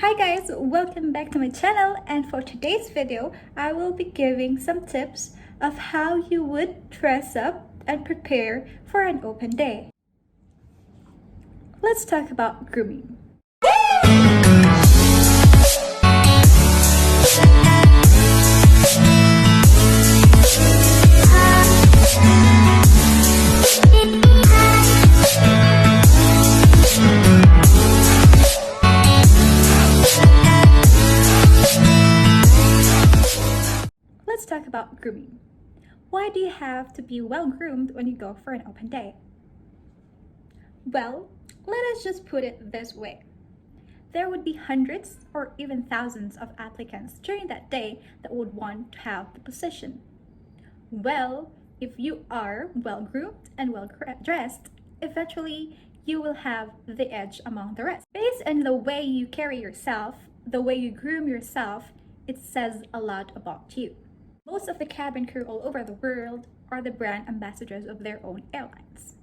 Hi guys, welcome back to my channel, and for today's video, I will be giving some tips of how you would dress up and prepare for an open day. Let's talk about grooming. Let's talk about grooming. Why do you have to be well groomed when you go for an open day? Well, let us just put it this way. There would be hundreds or even thousands of applicants during that day that would want to have the position. Well, if you are well groomed and well dressed, eventually you will have the edge among the rest. Based on the way you carry yourself, the way you groom yourself, it says a lot about you. Most of the cabin crew all over the world are the brand ambassadors of their own airlines.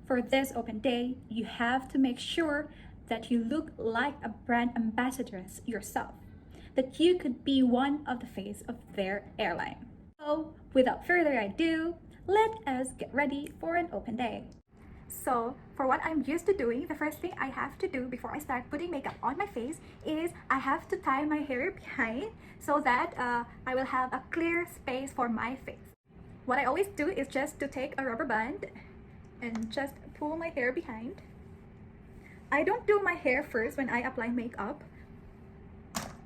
For this open day, you have to make sure that you look like a brand ambassador yourself, that you could be one of the face of their airline. So, without further ado, let us get ready for an open day. So, for what I'm used to doing, the first thing I have to do before I start putting makeup on my face is I have to tie my hair behind so that I will have a clear space for my face. What I always do is just to take a rubber band and just pull my hair behind. I don't do my hair first when I apply makeup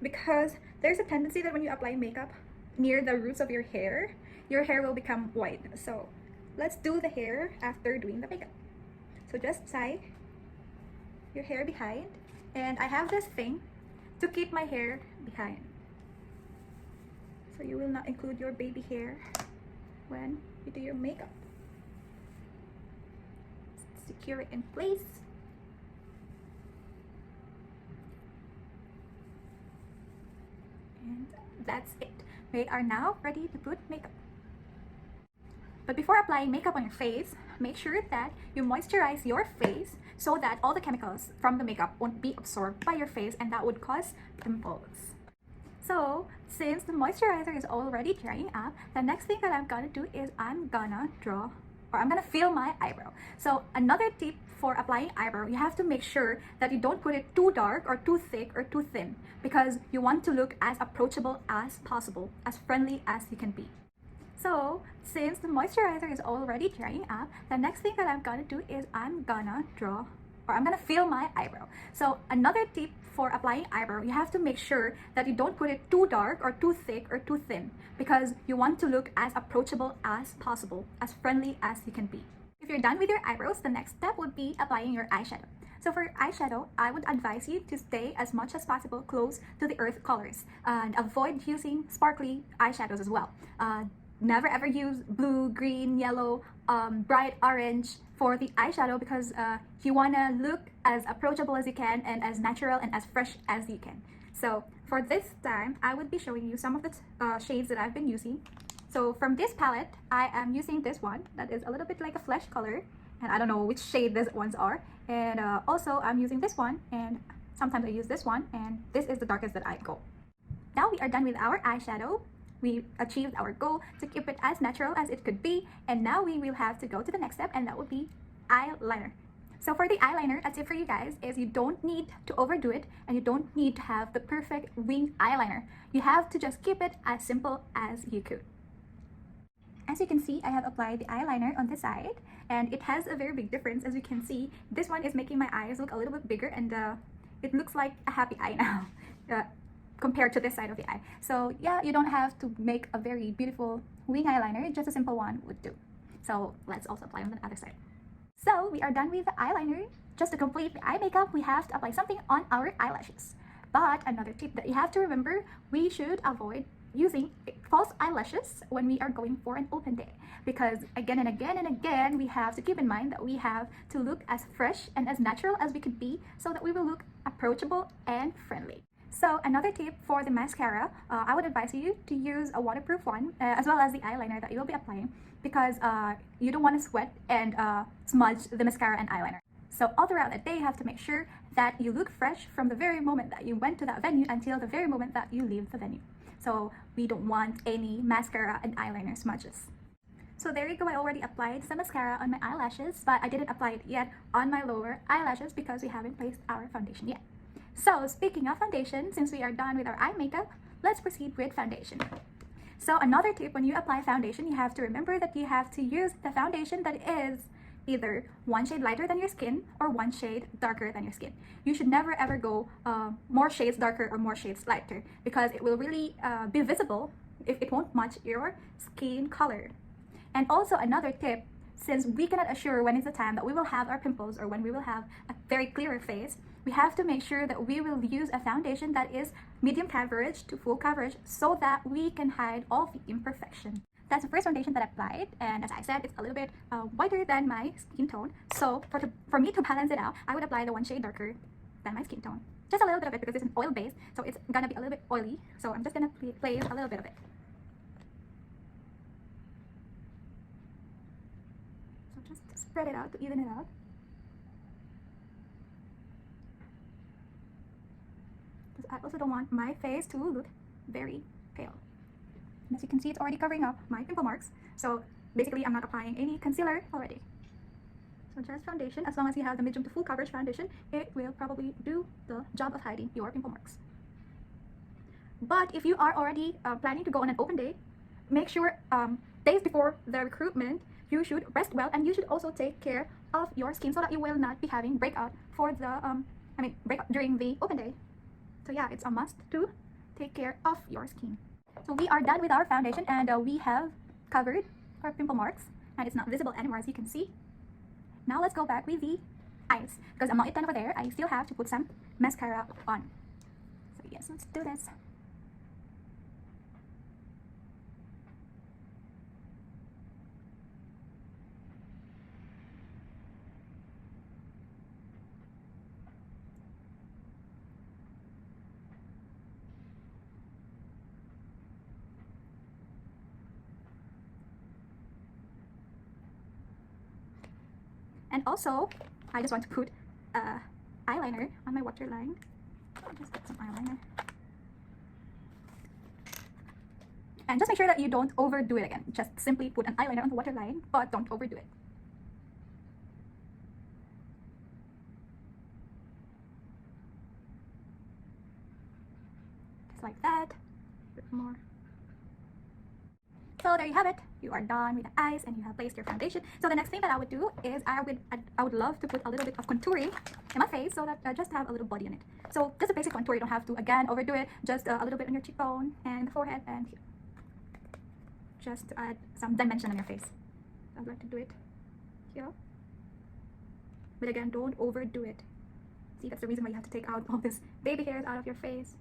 because there's a tendency that when you apply makeup near the roots of your hair will become white. So let's do the hair after doing the makeup. So just tie your hair behind, and I have this thing to keep my hair behind. So you will not include your baby hair when you do your makeup. Secure it in place. And that's it. We are now ready to put makeup. But before applying makeup on your face, make sure that you moisturize your face so that all the chemicals from the makeup won't be absorbed by your face, and that would cause pimples. So, since the moisturizer is already drying up, the next thing that I'm gonna do is I'm gonna fill my eyebrow. So another tip for applying eyebrow, you have to make sure that you don't put it too dark or too thick or too thin, because you want to look as approachable as possible, as friendly as you can be. So, since the moisturizer is already drying up, the next thing that I'm gonna do is I'm gonna fill my eyebrow. So another tip for applying eyebrow, you have to make sure that you don't put it too dark or too thick or too thin, because you want to look as approachable as possible, as friendly as you can be. If you're done with your eyebrows, the next step would be applying your eyeshadow. So for eyeshadow, I would advise you to stay as much as possible close to the earth colors and avoid using sparkly eyeshadows as well. Never ever use blue, green, yellow, bright orange for the eyeshadow, because you want to look as approachable as you can and as natural and as fresh as you can. So for this time, I would be showing you some of the shades that I've been using. So from this palette, I am using this one that is a little bit like a flesh color, and I don't know which shade these ones are. And also I'm using this one, and sometimes I use this one, and this is the darkest that I go. Now we are done with our eyeshadow. We achieved our goal to keep it as natural as it could be, and now we will have to go to the next step, and that would be eyeliner. So for the eyeliner, a tip for you guys is you don't need to overdo it, and you don't need to have the perfect winged eyeliner. You have to just keep it as simple as you could. As you can see, I have applied the eyeliner on the side, and it has a very big difference. As you can see, this one is making my eyes look a little bit bigger, and it looks like a happy eye now. Compared to this side of the eye. So yeah, you don't have to make a very beautiful wing eyeliner, just a simple one would do. So let's also apply on the other side. So we are done with the eyeliner. Just to complete the eye makeup, we have to apply something on our eyelashes. But another tip that you have to remember, we should avoid using false eyelashes when we are going for an open day, because again and again and again, we have to keep in mind that we have to look as fresh and as natural as we could be, so that we will look approachable and friendly. So another tip for the mascara, I would advise you to use a waterproof one, as well as the eyeliner that you will be applying, because you don't want to sweat and smudge the mascara and eyeliner. So all throughout the day, you have to make sure that you look fresh from the very moment that you went to that venue until the very moment that you leave the venue. So we don't want any mascara and eyeliner smudges. So there you go, I already applied some mascara on my eyelashes, but I didn't apply it yet on my lower eyelashes because we haven't placed our foundation yet. So speaking of foundation, since we are done with our eye makeup, let's proceed with foundation. So another tip, when you apply foundation, you have to remember that you have to use the foundation that is either one shade lighter than your skin or one shade darker than your skin. You should never ever go more shades darker or more shades lighter, because it will really be visible if it won't match your skin color. And also another tip, since we cannot assure when is the time that we will have our pimples or when we will have a very clearer face, we have to make sure that we will use a foundation that is medium coverage to full coverage so that we can hide all the imperfection. That's the first foundation that I applied, and as I said, it's a little bit whiter than my skin tone. So for me to balance it out, I would apply the one shade darker than my skin tone. Just a little bit of it because it's an oil base, so it's gonna be a little bit oily. So I'm just gonna place a little bit of it. So just spread it out to even it out. Because I also don't want my face to look very pale. And as you can see, it's already covering up my pimple marks. So basically, I'm not applying any concealer already. So just foundation, as long as you have the medium to full coverage foundation, it will probably do the job of hiding your pimple marks. But if you are already planning to go on an open day, make sure days before the recruitment, you should rest well, and you should also take care of your skin so that you will not be having breakout for the breakout during the open day. So yeah, it's a must to take care of your skin. So we are done with our foundation, and we have covered our pimple marks, and it's not visible anymore, as you can see. Now let's go back with the eyes, because I'm not yet done over there. I still have to put some mascara on. So yes, let's do this. And also, I just want to put eyeliner on my waterline. I'll just put some eyeliner. And just make sure that you don't overdo it again. Just simply put an eyeliner on the waterline, but don't overdo it. Just like that. A bit more. So there you have it. You are done with the eyes and you have placed your foundation. So the next thing that I would do is I would love to put a little bit of contouring in my face so that just to have a little body in it. So just a basic contour. You don't have to again overdo it. Just a little bit on your cheekbone and the forehead and here. Just to add some dimension on your face. I'd like to do it here. But again, don't overdo it. See, that's the reason why you have to take out all this baby hairs out of your face.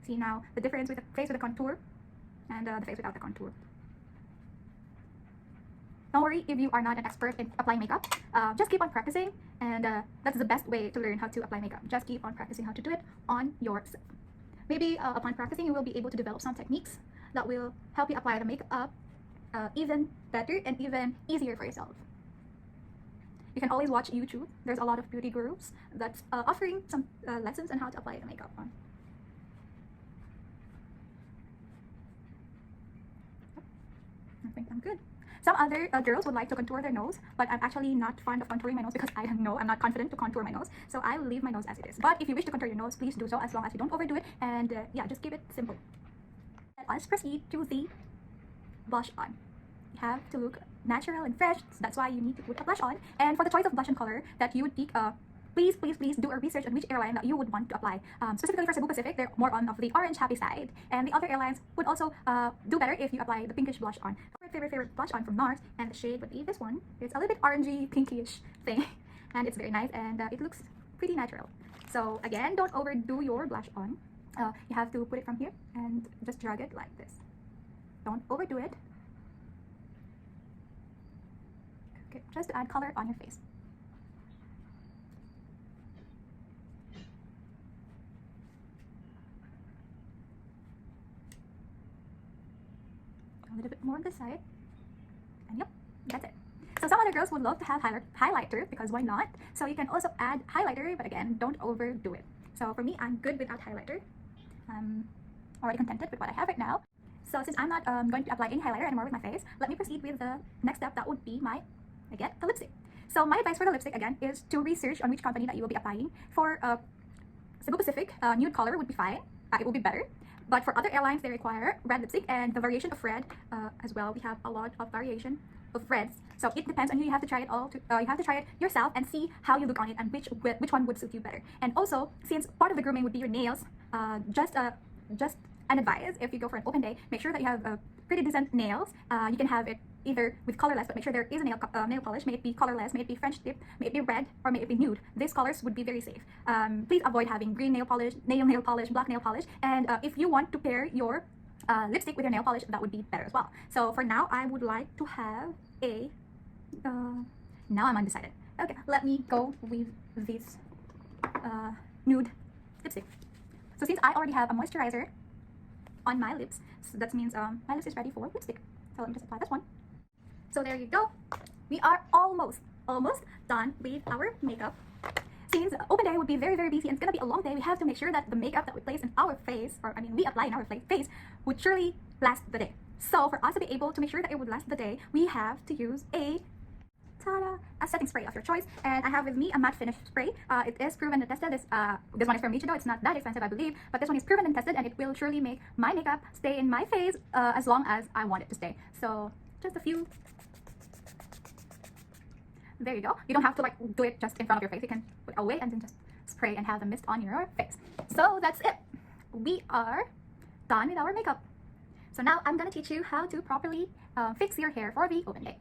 See now the difference with the face with the contour and the face without the contour. Don't worry if you are not an expert in applying makeup. Just keep on practicing, and that's the best way to learn how to apply makeup. Just keep on practicing how to do it on yourself. Maybe upon practicing, you will be able to develop some techniques that will help you apply the makeup even better and even easier for yourself. You can always watch YouTube. There's a lot of beauty gurus that's offering some lessons on how to apply the makeup on. I think I'm good. Some other girls would like to contour their nose, but I'm actually not fond of contouring my nose because I know I'm not confident to contour my nose. So I will leave my nose as it is. But if you wish to contour your nose, please do so, as long as you don't overdo it. And yeah, just keep it simple. Let's proceed to the blush on. You have to look natural and fresh. So that's why you need to put a blush on. And for the choice of blush and color that you would pick, please do a research on which airline that you would want to apply. Specifically for Cebu Pacific, they're more on of the orange happy side, and the other airlines would also do better if you apply the pinkish blush on. My favorite blush on from NARS, and the shade would be this one. It's a little bit orangey pinkish thing, and it's very nice, and it looks pretty natural. So again, don't overdo your blush on. You have to put it from here and just drag it like this. Don't overdo it. Okay, just to add color on your face. bit more on this side. And yep, that's it. So some other girls would love to have highlighter, because why not? So you can also add highlighter, but again, don't overdo it. So for me, I'm good without highlighter. I'm already contented with what I have right now. So since I'm not going to apply any highlighter anymore with my face, let me proceed with the next step. That would be the lipstick. So my advice for the lipstick again is to research on which company that you will be applying. For Cebu Pacific, nude color would be fine. It will be better. But for other airlines, they require red lipstick, and the variation of red as well. We have a lot of variation of reds. So it depends on you. You have to try it all. You have to try it yourself and see how you look on it and which one would suit you better. And also, since part of the grooming would be your nails, just an advice: if you go for an open day, make sure that you have pretty decent nails. You can have it either with colorless, but make sure there is a nail polish. May it be colorless, may it be French tip, may it be red, or may it be nude. These colors would be very safe. Please avoid having green nail polish, nail polish, black nail polish. And if you want to pair your lipstick with your nail polish, that would be better as well. So for now, I would like to have a now I'm undecided. Okay, let me go with this nude lipstick. So since I already have a moisturizer on my lips, so that means my lips is ready for lipstick. So let me just apply this one. So there you go. We are almost done with our makeup. Since open day would be very busy and it's gonna be a long day, we have to make sure that the makeup that we place in our face, or I mean we apply in our face, would surely last the day. So for us to be able to make sure that it would last the day, we have to use a setting spray of your choice. And I have with me a matte finish spray. It is proven and tested. This one is from Michigan. It's not that expensive, I believe, but this one is proven and tested, and it will surely make my makeup stay in my face as long as I want it to stay. So just a few. There you go. You don't have to like do it just in front of your face. You can put it away and then just spray and have the mist on your face. So that's it. We are done with our makeup. So now I'm gonna teach you how to properly fix your hair for the open day.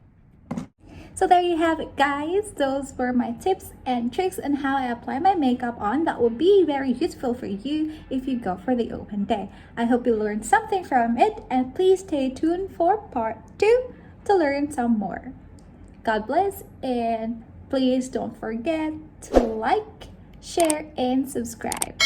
So there you have it, guys. Those were my tips and tricks on how I apply my makeup on. That will be very useful for you if you go for the open day. I hope you learned something from it, and please stay tuned for part 2 to learn some more. God bless, and please don't forget to like, share, and subscribe.